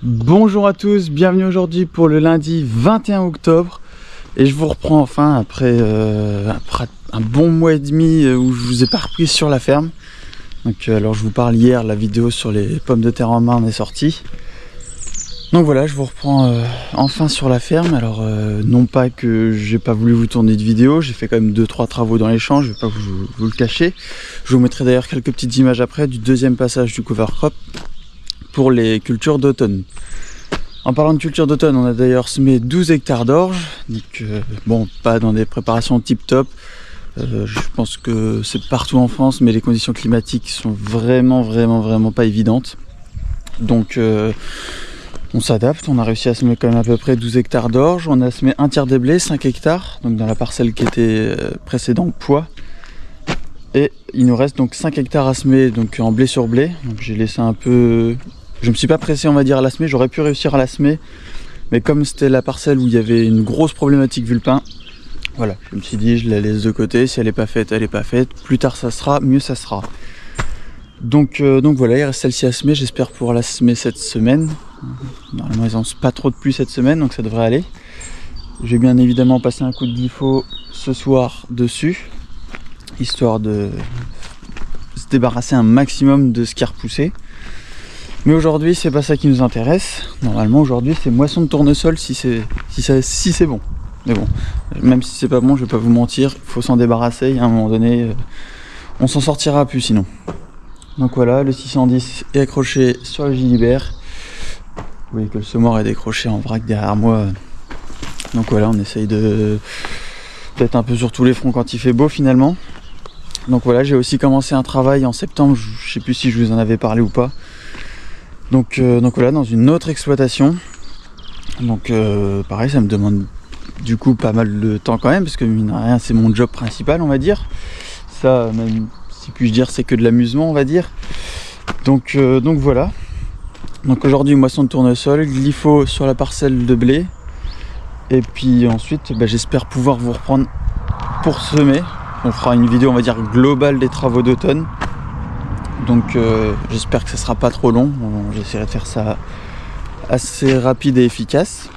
Bonjour à tous, bienvenue aujourd'hui pour le lundi 21 octobre et je vous reprends enfin après un bon mois et demi où je vous ai pas repris sur la ferme. Donc alors je vous parle hier, la vidéo sur les pommes de terre en Marne est sortie. Donc voilà, je vous reprends enfin sur la ferme. Alors non pas que j'ai pas voulu vous tourner de vidéo, j'ai fait quand même 2-3 travaux dans les champs, je vais pas vous le cacher. Je vous mettrai d'ailleurs quelques petites images après du deuxième passage du cover crop pour les cultures d'automne. En parlant de culture d'automne, on a d'ailleurs semé 12 hectares d'orge, donc bon, pas dans des préparations tip top. Je pense que c'est partout en France, mais les conditions climatiques sont vraiment pas évidentes. Donc on s'adapte, on a réussi à semer quand même à peu près 12 hectares d'orge. On a semé un tiers des blés, 5 hectares, donc dans la parcelle qui était précédente poids. Et il nous reste donc 5 hectares à semer donc en blé sur blé. Donc j'ai laissé un peu... Je me suis pas pressé on va dire à la semer, j'aurais pu réussir à la semer. Mais comme c'était la parcelle où il y avait une grosse problématique vulpin, voilà, je me suis dit je la laisse de côté, si elle est pas faite, elle est pas faite. Plus tard ça sera, mieux ça sera. Donc voilà, il reste celle-ci à semer, j'espère pouvoir la semer cette semaine. Normalement ils n'en ont pas trop de pluie cette semaine, donc ça devrait aller. Je vais bien évidemment passer un coup de glypho ce soir dessus, histoire de se débarrasser un maximum de ce qui a repoussé. Mais aujourd'hui c'est pas ça qui nous intéresse. Normalement aujourd'hui c'est moisson de tournesol si c'est bon. Mais bon, même si c'est pas bon, je vais pas vous mentir, il faut s'en débarrasser, et à un moment donné on s'en sortira plus sinon. Donc voilà, le 610 est accroché sur le gilibert. Vous voyez que le semoir est décroché en vrac derrière moi. Donc voilà, on essaye d'être un peu sur tous les fronts quand il fait beau finalement. Donc voilà, j'ai aussi commencé un travail en septembre, je sais plus si je vous en avais parlé ou pas. Donc voilà, dans une autre exploitation. Donc pareil, ça me demande du coup pas mal de temps quand même, parce que mine de rien c'est mon job principal on va dire. Ça, même si puis-je dire, c'est que de l'amusement on va dire. Donc voilà. Donc aujourd'hui moisson de tournesol, glypho sur la parcelle de blé. Et puis ensuite j'espère pouvoir vous reprendre pour semer. On fera une vidéo on va dire globale des travaux d'automne. Donc j'espère que ça sera pas trop long. J'essaierai de faire ça assez rapide et efficace.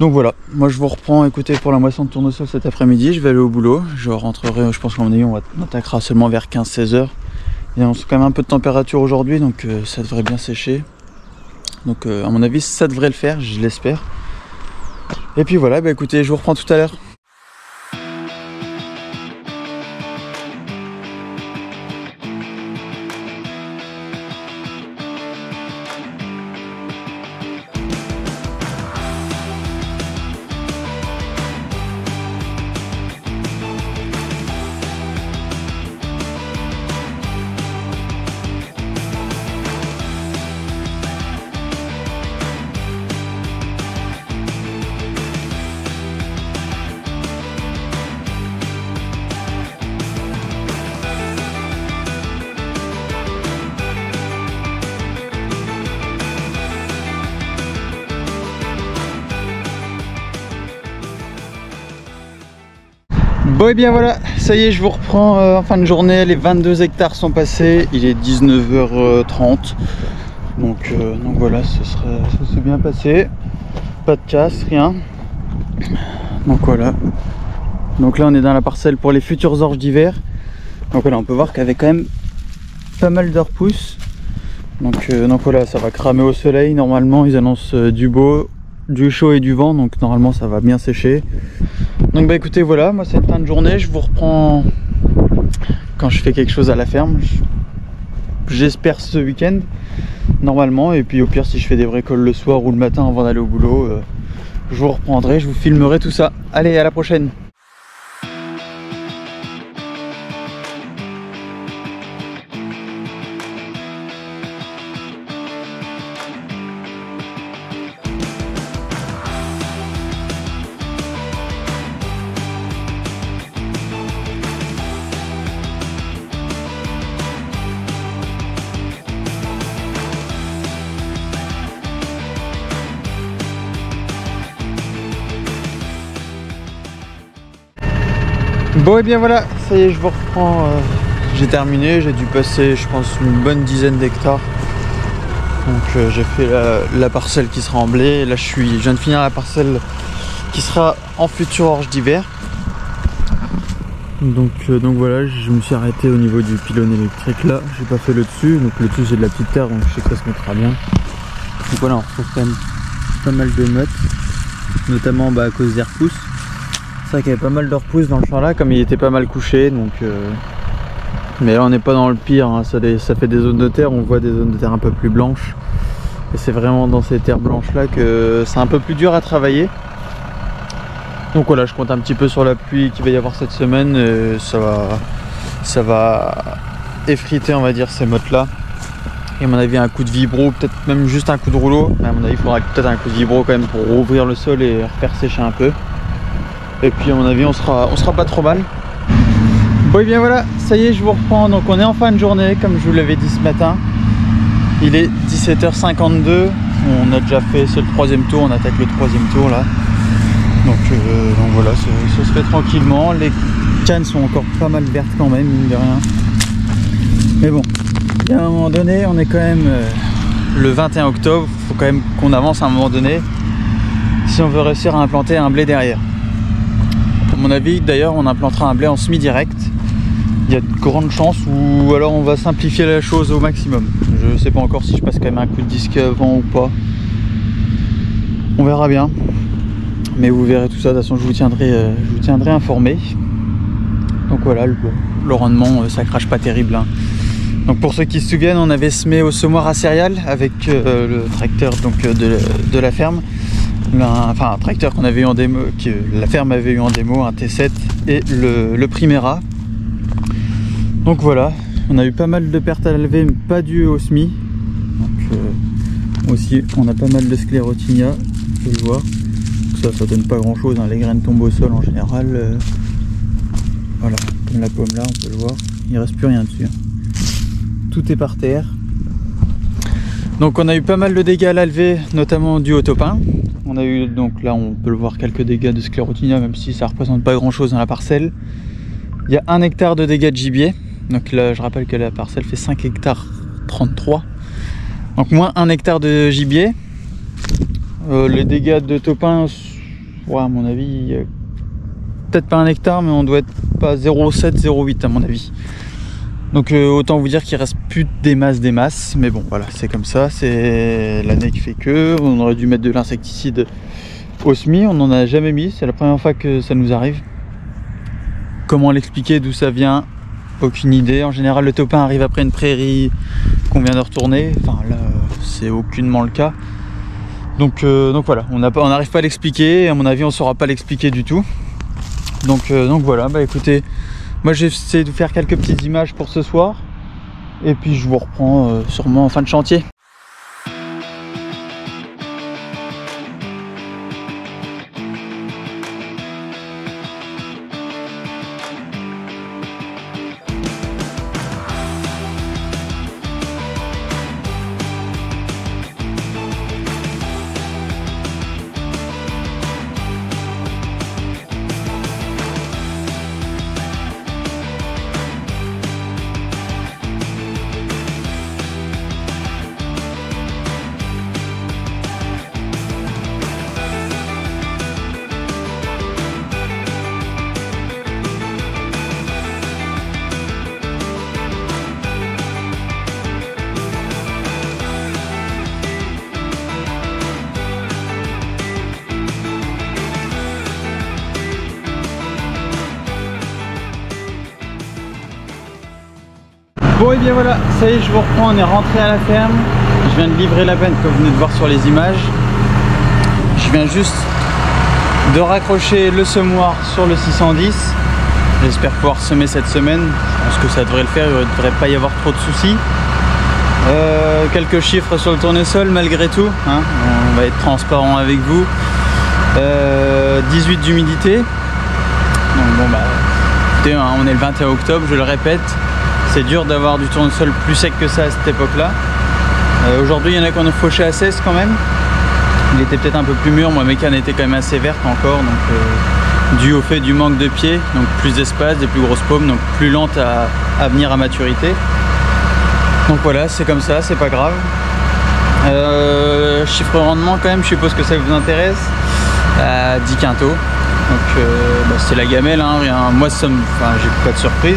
Donc voilà, moi je vous reprends, écoutez, pour la moisson de tournesol cet après-midi. Je vais aller au boulot, je rentrerai, je pense qu'à mon avis on attaquera seulement vers 15-16 heures. Il y a quand même un peu de température aujourd'hui, donc ça devrait bien sécher. Donc à mon avis ça devrait le faire, je l'espère. Et puis voilà, écoutez, je vous reprends tout à l'heure. Bon et bien voilà, ça y est, je vous reprends en fin de journée, les 22 hectares sont passés, il est 19h30. Donc voilà, ça s'est bien passé, pas de casse, rien. Donc voilà. Donc là on est dans la parcelle pour les futures orges d'hiver. Donc voilà, on peut voir qu'avec quand même pas mal de repousses. Donc voilà, ça va cramer au soleil, normalement ils annoncent du beau, du chaud et du vent, donc normalement ça va bien sécher. Donc écoutez, voilà, moi cette fin de journée je vous reprends quand je fais quelque chose à la ferme, j'espère ce week-end normalement, et puis au pire si je fais des bricoles le soir ou le matin avant d'aller au boulot, je vous reprendrai, je vous filmerai tout ça. Allez, à la prochaine. Bon et bien voilà, ça y est, je vous reprends, j'ai terminé, j'ai dû passer je pense une bonne dizaine d'hectares Donc j'ai fait la parcelle qui sera en blé. Là je viens de finir la parcelle qui sera en future orge d'hiver. Donc voilà, je me suis arrêté au niveau du pylône électrique là. J'ai pas fait le dessus, donc le dessus c'est de la petite terre, donc je sais que ça se mettra bien. Donc voilà, on retrouve quand même pas mal de meutes, notamment à cause des repousses. C'est vrai qu'il y avait pas mal de repousses dans le champ là, comme il était pas mal couché, donc mais là on n'est pas dans le pire, hein. Ça fait des zones de terre, on voit des zones de terre un peu plus blanches. Et c'est vraiment dans ces terres blanches là que c'est un peu plus dur à travailler. Donc voilà, je compte un petit peu sur la pluie qu'il va y avoir cette semaine, et ça va effriter on va dire ces mottes là. Et à mon avis un coup de vibro, peut-être même juste un coup de rouleau. À mon avis il faudra peut-être un coup de vibro quand même pour rouvrir le sol et refaire sécher un peu. Et puis à mon avis on sera pas trop mal. Bon et bien voilà, ça y est je vous reprends, donc on est en fin de journée comme je vous l'avais dit ce matin. Il est 17h52, on a déjà fait, c'est le troisième tour, on attaque le troisième tour là. Donc voilà, ça se fait tranquillement. Les cannes sont encore pas mal vertes quand même, mine de rien. Mais bon, à un moment donné, on est quand même le 21 octobre. Il faut quand même qu'on avance à un moment donné si on veut réussir à implanter un blé derrière. À mon avis, d'ailleurs, on implantera un blé en semi-direct. Il y a de grandes chances, ou alors on va simplifier la chose au maximum. Je sais pas encore si je passe quand même un coup de disque avant ou pas. On verra bien. Mais vous verrez tout ça, de toute façon je vous tiendrai informé. Donc voilà, le rendement ça crache pas terrible, hein. Donc pour ceux qui se souviennent, on avait semé au semoir à céréales avec le tracteur donc, de la ferme. Enfin un tracteur qu'on avait eu en démo, que la ferme avait eu en démo, un T7 et le Primera. Donc voilà, on a eu pas mal de pertes à lever, mais pas dû au semis. Donc aussi on a pas mal de sclérotinia, vous pouvez le voir. Ça donne pas grand chose, hein. Les graines tombent au sol en général. Voilà, comme la pomme là, on peut le voir, il reste plus rien dessus, hein. Tout est par terre. Donc on a eu pas mal de dégâts à la levée, notamment dû au topin. On a eu, donc là on peut le voir, quelques dégâts de sclérotinia, même si ça représente pas grand chose dans la parcelle. Il y a 1 hectare de dégâts de gibier. Donc là je rappelle que la parcelle fait 5 hectares 33. Donc moins 1 hectare de gibier. Les dégâts de topin, ouais, à mon avis, peut-être pas 1 hectare, mais on doit être pas 0,7, 0,8 à mon avis. Donc autant vous dire qu'il reste plus des masses, mais bon voilà, c'est comme ça, c'est l'année qui fait que. On aurait dû mettre de l'insecticide au semis, on n'en a jamais mis, c'est la première fois que ça nous arrive. Comment l'expliquer, d'où ça vient, aucune idée. En général le topin arrive après une prairie qu'on vient de retourner, enfin là c'est aucunement le cas. Donc voilà, on n'arrive pas à l'expliquer, et à mon avis on ne saura pas l'expliquer du tout. Donc voilà, bah écoutez, moi j'ai essayé de vous faire quelques petites images pour ce soir, et puis je vous reprends sûrement en fin de chantier. Bon et bien voilà, ça y est, je vous reprends, on est rentré à la ferme. Je viens de livrer la benne comme vous venez de voir sur les images. Je viens juste de raccrocher le semoir sur le 610. J'espère pouvoir semer cette semaine. Je pense que ça devrait le faire, il ne devrait pas y avoir trop de soucis. Quelques chiffres sur le tournesol malgré tout, hein. On va être transparent avec vous. 18 d'humidité. Donc bon bah écoutez, hein, on est le 21 octobre, je le répète. C'est dur d'avoir du tournesol plus sec que ça à cette époque-là. Aujourd'hui, il y en a qui en ont fauché à 16 quand même. Il était peut-être un peu plus mûr. Moi, mes cannes étaient quand même assez vertes encore. Donc, dû au fait du manque de pieds. Donc, plus d'espace, des plus grosses paumes. Donc, plus lente à venir à maturité. Donc, voilà, c'est comme ça, c'est pas grave. Chiffre rendement quand même, je suppose que ça vous intéresse. 10 quintaux. Donc c'est la gamelle, hein, rien. Moi j'ai pas de surprise,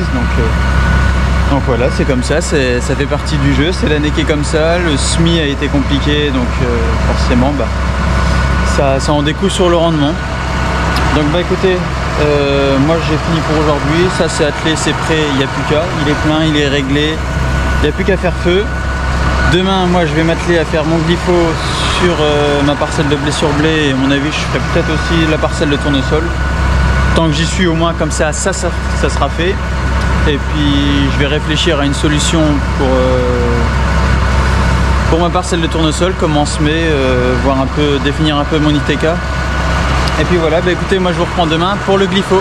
donc voilà, c'est comme ça, ça fait partie du jeu, c'est l'année qui est comme ça, le SMI a été compliqué, donc forcément ça en découle sur le rendement. Donc écoutez, moi j'ai fini pour aujourd'hui, ça c'est attelé, c'est prêt, il n'y a plus qu'à, il est plein, il est réglé, il n'y a plus qu'à faire feu. Demain moi je vais m'atteler à faire mon glypho sur ma parcelle de blé sur blé, et à mon avis je ferai peut-être aussi la parcelle de tournesol. Tant que j'y suis, au moins comme ça sera fait. Et puis je vais réfléchir à une solution pour ma parcelle de tournesol, comment semer, voir un peu, définir un peu mon ITK. Et puis voilà, écoutez, moi je vous reprends demain pour le glypho.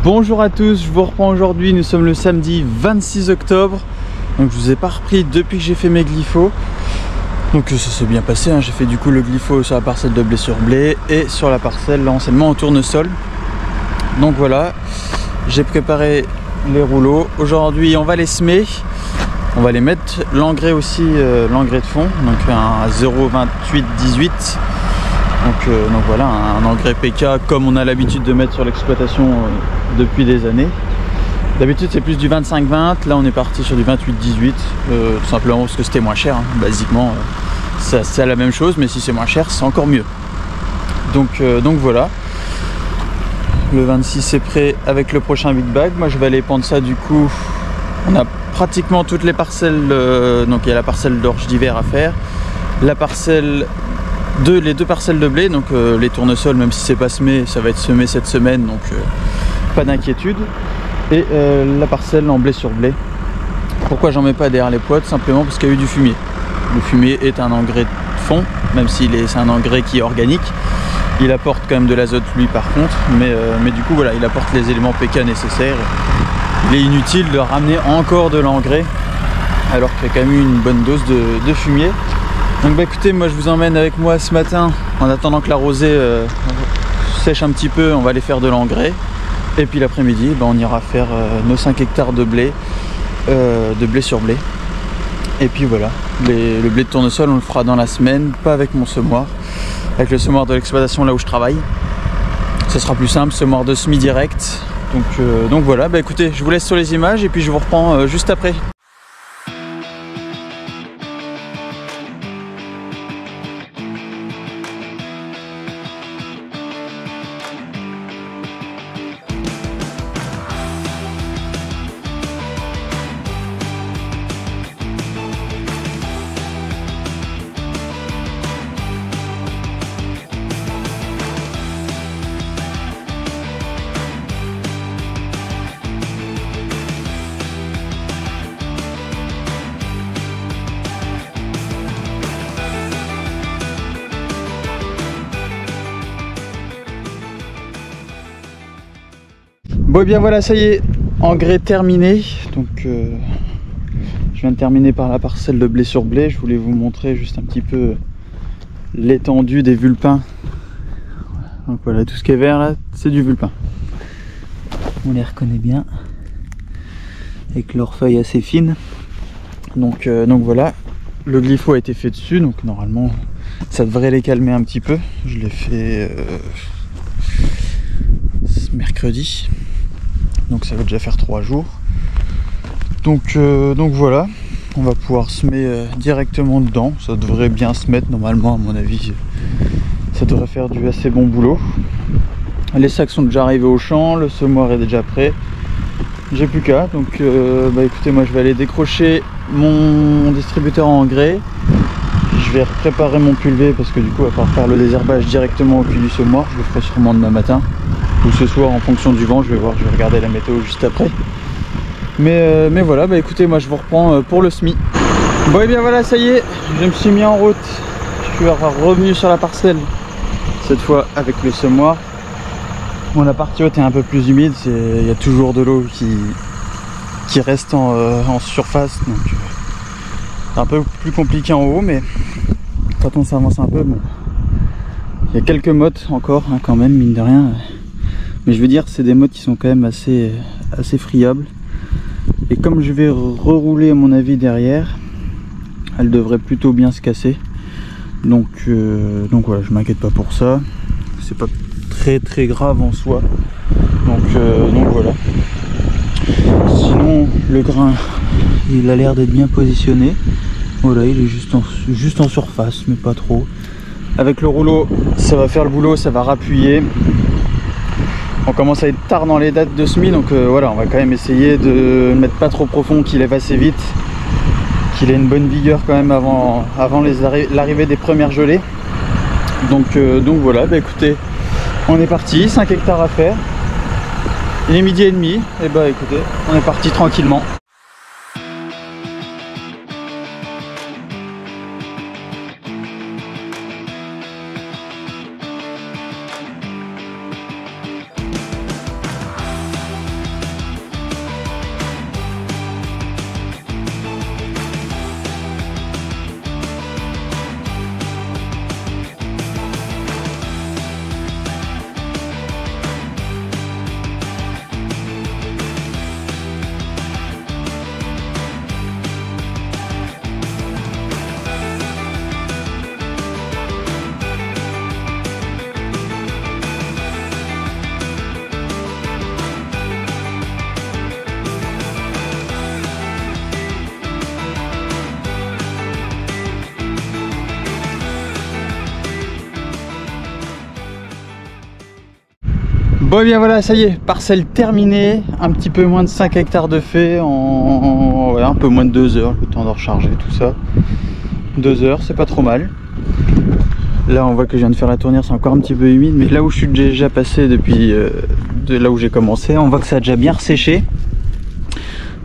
Bonjour à tous, je vous reprends aujourd'hui, nous sommes le samedi 26 octobre. Donc je vous ai pas repris depuis que j'ai fait mes glyphos. Donc ça s'est bien passé, hein. J'ai fait du coup le glypho sur la parcelle de blé sur blé et sur la parcelle l'enseignement en tournesol. Donc voilà, j'ai préparé les rouleaux. Aujourd'hui on va les semer, on va les mettre, l'engrais aussi, l'engrais de fond, donc un 0,28-18. Donc voilà, un engrais PK comme on a l'habitude de mettre sur l'exploitation depuis des années. D'habitude c'est plus du 25-20, là on est parti sur du 28-18, tout simplement parce que c'était moins cher, hein. Basiquement c'est la même chose, mais si c'est moins cher c'est encore mieux. Donc voilà, le 26 est prêt avec le prochain big bag. Moi je vais aller pendre ça, du coup on a pratiquement toutes les parcelles, donc il y a la parcelle d'orge d'hiver à faire, la parcelle les deux parcelles de blé, donc les tournesols, même si c'est pas semé, ça va être semé cette semaine, donc pas d'inquiétude. Et la parcelle en blé sur blé. Pourquoi j'en mets pas derrière les poids? Simplement parce qu'il y a eu du fumier. Le fumier est un engrais de fond, même si c'est un engrais qui est organique. Il apporte quand même de l'azote lui par contre, mais du coup voilà, il apporte les éléments PK nécessaires. Il est inutile de ramener encore de l'engrais alors qu'il y a quand même eu une bonne dose de fumier. Donc écoutez, moi je vous emmène avec moi ce matin, en attendant que la rosée sèche un petit peu, on va aller faire de l'engrais. Et puis l'après-midi, on ira faire nos 5 hectares de blé sur blé. Et puis voilà, le blé de tournesol on le fera dans la semaine, pas avec mon semoir, avec le semoir de l'exploitation là où je travaille. Ce sera plus simple, semoir de semis direct. Donc voilà, écoutez, je vous laisse sur les images et puis je vous reprends juste après. Bon et bien voilà, ça y est, engrais terminé. Donc je viens de terminer par la parcelle de blé sur blé. Je voulais vous montrer juste un petit peu l'étendue des vulpins. Donc voilà, tout ce qui est vert là, c'est du vulpin. On les reconnaît bien avec leurs feuilles assez fines. Donc voilà, le glypho a été fait dessus, donc normalement ça devrait les calmer un petit peu. Je l'ai fait mercredi. Donc ça va déjà faire 3 jours. Donc voilà, on va pouvoir semer directement dedans. Ça devrait bien se mettre normalement, à mon avis. Ça devrait faire du assez bon boulot. Les sacs sont déjà arrivés au champ, le semoir est déjà prêt. J'ai plus qu'à. Donc écoutez, moi je vais aller décrocher mon distributeur en engrais. Je vais préparer mon pulvé parce que du coup, à part faire le désherbage directement au puits du semoir, je le ferai sûrement demain matin ou ce soir en fonction du vent. Je vais voir, je vais regarder la météo juste après. Mais voilà, écoutez, moi je vous reprends pour le SMI. Bon et bien voilà, ça y est, je me suis mis en route. Je suis revenu sur la parcelle, cette fois avec le semoir. Bon, la partie haute est un peu plus humide, il y a toujours de l'eau qui reste en surface, donc c'est un peu plus compliqué en haut, mais quand on s'avance un peu, bon, il y a quelques mottes encore, hein, quand même, mine de rien. Mais je veux dire, c'est des mottes qui sont quand même assez friables. Et comme je vais rerouler à mon avis derrière, elle devrait plutôt bien se casser. Donc voilà, je m'inquiète pas pour ça. C'est pas très grave en soi. Donc voilà. Sinon, le grain, il a l'air d'être bien positionné. Voilà, il est juste en surface, mais pas trop. Avec le rouleau, ça va faire le boulot, ça va rappuyer. On commence à être tard dans les dates de semis, donc voilà, on va quand même essayer de ne mettre pas trop profond, qu'il lève assez vite, qu'il ait une bonne vigueur quand même avant l'arrivée des premières gelées. Donc voilà, bah écoutez, on est parti, 5 hectares à faire. Il est midi et demi, et bah écoutez, on est parti tranquillement. Bon et bien voilà, ça y est, parcelle terminée, un petit peu moins de 5 hectares de fait en ouais, un peu moins de 2 heures, le temps de recharger tout ça. 2 heures, c'est pas trop mal. Là on voit que je viens de faire la tournière, c'est encore un petit peu humide, mais là où je suis déjà passé depuis de là où j'ai commencé, on voit que ça a déjà bien resséché.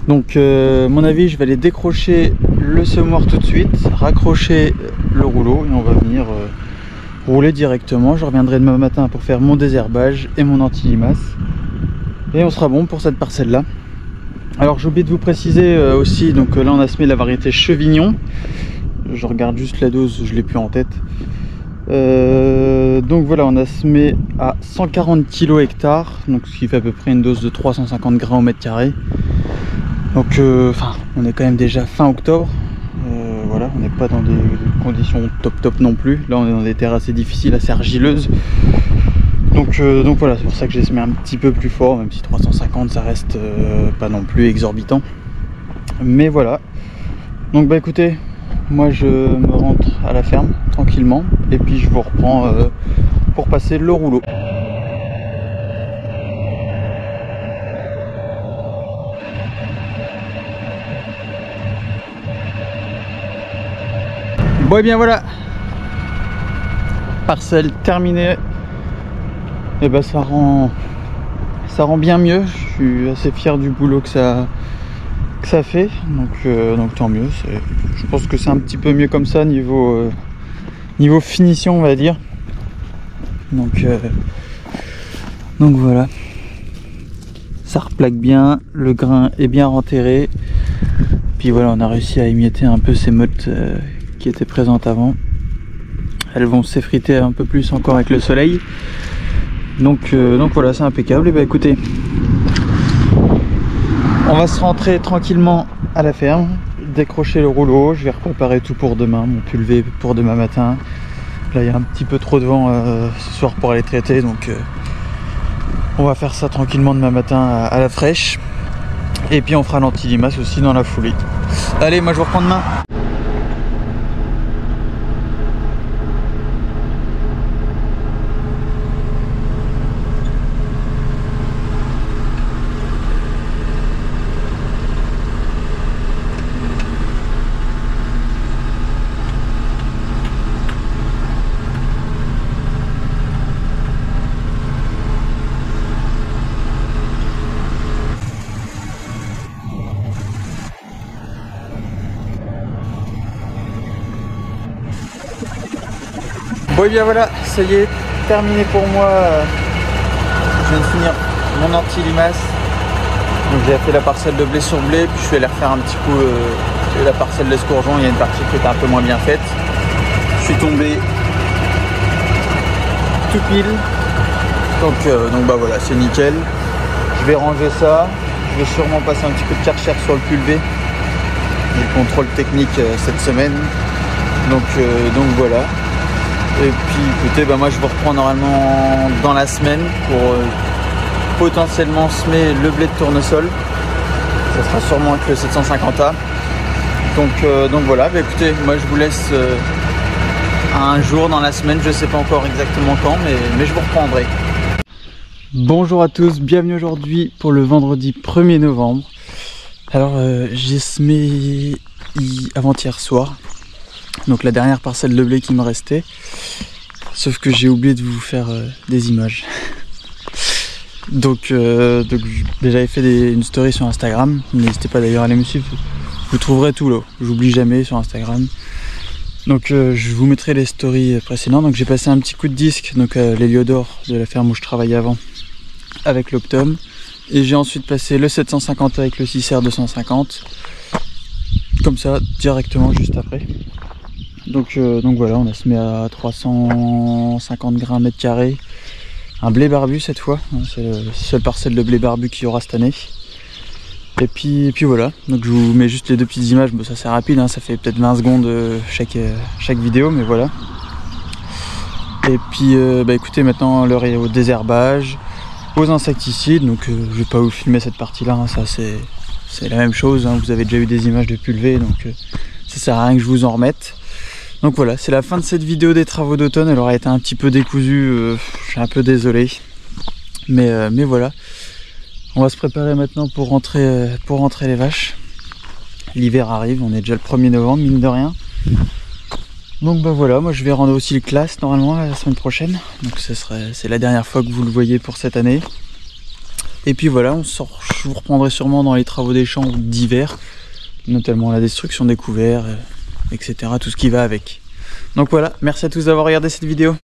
Donc mon avis, je vais aller décrocher le semoir tout de suite, raccrocher le rouleau et on va venir rouler directement. Je reviendrai demain matin pour faire mon désherbage et mon anti-limace et on sera bon pour cette parcelle là. Alors j'ai oublié de vous préciser aussi, donc là on a semé la variété Chevignon. Je regarde juste la dose, je l'ai plus en tête. Donc voilà, on a semé à 140 kg hectare, donc ce qui fait à peu près une dose de 350 grains au mètre carré. Donc on est quand même déjà fin octobre. Voilà, on n'est pas dans des conditions top non plus. Là on est dans des terres assez difficiles, assez argileuses. Donc voilà, c'est pour ça que j'ai semé un petit peu plus fort, même si 350 ça reste pas non plus exorbitant. Mais voilà. Donc bah écoutez, moi je me rentre à la ferme tranquillement et puis je vous reprends pour passer le rouleau. Bon et bien voilà, parcelle terminée. Et ben ça rend bien mieux. Je suis assez fier du boulot que ça fait, donc tant mieux. Je pense que c'est un petit peu mieux comme ça niveau finition, on va dire. Donc voilà, ça replaque bien, le grain est bien renterré. Puis voilà, on a réussi à émietter un peu ces mottes qui étaient présentes avant. Elles vont s'effriter un peu plus encore avec le soleil. Donc voilà, c'est impeccable. Et bah écoutez, on va se rentrer tranquillement à la ferme, décrocher le rouleau. Je vais préparer tout pour demain, mon pulvé pour demain matin. Là il y a un petit peu trop de vent ce soir pour aller traiter, donc on va faire ça tranquillement demain matin à la fraîche. Et puis on fera l'anti-limace aussi dans la foulée. Allez, moi je vous reprends demain. Bon et bien voilà, ça y est, terminé pour moi. Je viens de finir mon anti-limace. Donc j'ai fait la parcelle de blé sur blé, puis je vais aller refaire un petit coup la parcelle d'escourgeon. Il y a une partie qui était un peu moins bien faite. Je suis tombé tout pile. Donc bah voilà, c'est nickel. Je vais ranger ça. Je vais sûrement passer un petit peu de Karcher sur le pulvé. J'ai le contrôle technique cette semaine. Donc voilà. Et puis écoutez, bah moi je vous reprends normalement dans la semaine pour potentiellement semer le blé de tournesol. Ça sera sûrement avec le 750A. Donc voilà, bah écoutez, moi je vous laisse un jour dans la semaine, je sais pas encore exactement quand, mais je vous reprendrai. Bonjour à tous, bienvenue aujourd'hui pour le vendredi 1er novembre. Alors j'ai semé avant-hier soir, donc la dernière parcelle de blé qui me restait, sauf que j'ai oublié de vous faire des images. donc j'avais fait une story sur Instagram, n'hésitez pas d'ailleurs à aller me suivre, vous trouverez tout là, j'oublie jamais sur Instagram. Donc je vous mettrai les stories précédentes. Donc j'ai passé un petit coup de disque, donc l'héliodore de la ferme où je travaillais avant, avec l'Optum, et j'ai ensuite passé le 750 avec le 6R 250, comme ça directement juste après. Donc voilà, on a semé à 350 grains mètre carré, un blé barbu cette fois, c'est la seule parcelle de blé barbu qu'il y aura cette année. Et puis voilà, donc je vous mets juste les deux petites images, bon ça c'est rapide, hein, ça fait peut-être 20 secondes chaque vidéo, mais voilà. Et puis bah écoutez, maintenant l'heure est au désherbage, aux insecticides, donc je vais pas vous filmer cette partie là, hein, ça c'est la même chose, hein, vous avez déjà eu des images de pulvé, donc ça sert à rien que je vous en remette. Donc voilà, c'est la fin de cette vidéo des travaux d'automne, elle aura été un petit peu décousue, je suis un peu désolé, mais voilà. On va se préparer maintenant pour rentrer les vaches. L'hiver arrive, on est déjà le 1er novembre, mine de rien. Donc bah voilà, moi je vais rendre aussi le classe normalement la semaine prochaine. Donc c'est la dernière fois que vous le voyez pour cette année. Et puis voilà, je vous reprendrai sûrement dans les travaux des champs d'hiver, notamment la destruction des couverts, etc. Tout ce qui va avec. Donc voilà, merci à tous d'avoir regardé cette vidéo.